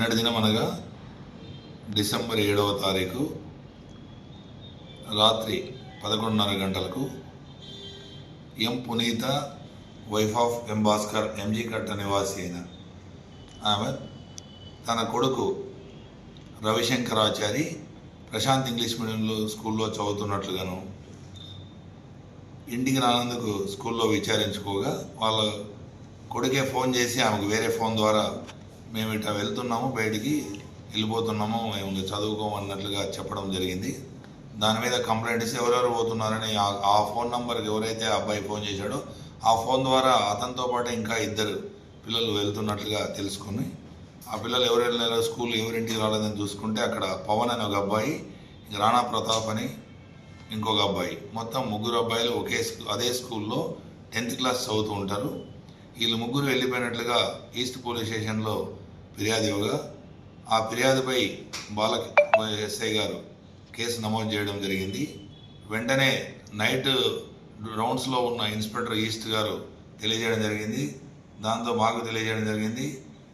నిన్నటి దినం అనగా డిసెంబర్ 7వ తారీఖు రాత్రి 11:30 గంటలకు ఎం పునీత wife of M Bhaskar MG కట్ట నివాసి అయిన ఆమె తన కొడుకు రవిశంకరాచారి ప్రశాంత్ ఇంగ్లీష్ మీడియంలో స్కూల్లో చదువుతున్నట్లుగాను ఇంటికి రానందుకు స్కూల్లో విచారించుకోగా వాళ్ళ కొడుకే ఫోన్ చేసి ఆమెకు వేరే ఫోన్ ద్వారా మేము ఇట్లా వెళ్తున్నాము, బయటికి వెళ్ళిపోతున్నాము, మేము చదువుకోమన్నట్లుగా చెప్పడం జరిగింది. దాని మీద కంప్లైంట్ ఇస్తే ఎవరెవరు పోతున్నారని ఆ ఫోన్ నంబర్కి ఎవరైతే ఆ అబ్బాయి ఫోన్ చేశాడో ఆ ఫోన్ ద్వారా అతనితో పాటు ఇంకా 2 పిల్లలు వెళ్తున్నట్లుగా తెలుసుకుని ఆ పిల్లలు ఎవరు వెళ్ళినారో స్కూల్ ఎవరింటికి రాలేదని చూసుకుంటే అక్కడ పవన్ అనే ఒక అబ్బాయి, రాణా ప్రతాప్ అని ఇంకొక అబ్బాయి, మొత్తం 3 అబ్బాయిలు అదే స్కూల్లో 10th క్లాస్ చదువుతూ ఉంటారు. వీళ్ళు 3 వెళ్ళిపోయినట్లుగా ఈస్ట్ పోలీస్ స్టేషన్లో ఫిర్యాదు ఇవ్వగా ఆ ఫిర్యాదుపై ఎస్ఐ గారు కేసు నమోదు చేయడం జరిగింది. వెంటనే నైట్ రౌండ్స్లో ఉన్న ఇన్స్పెక్టర్ ఈస్ట్ గారు తెలియజేయడం జరిగింది. దాంతో మాకు తెలియజేయడం జరిగింది.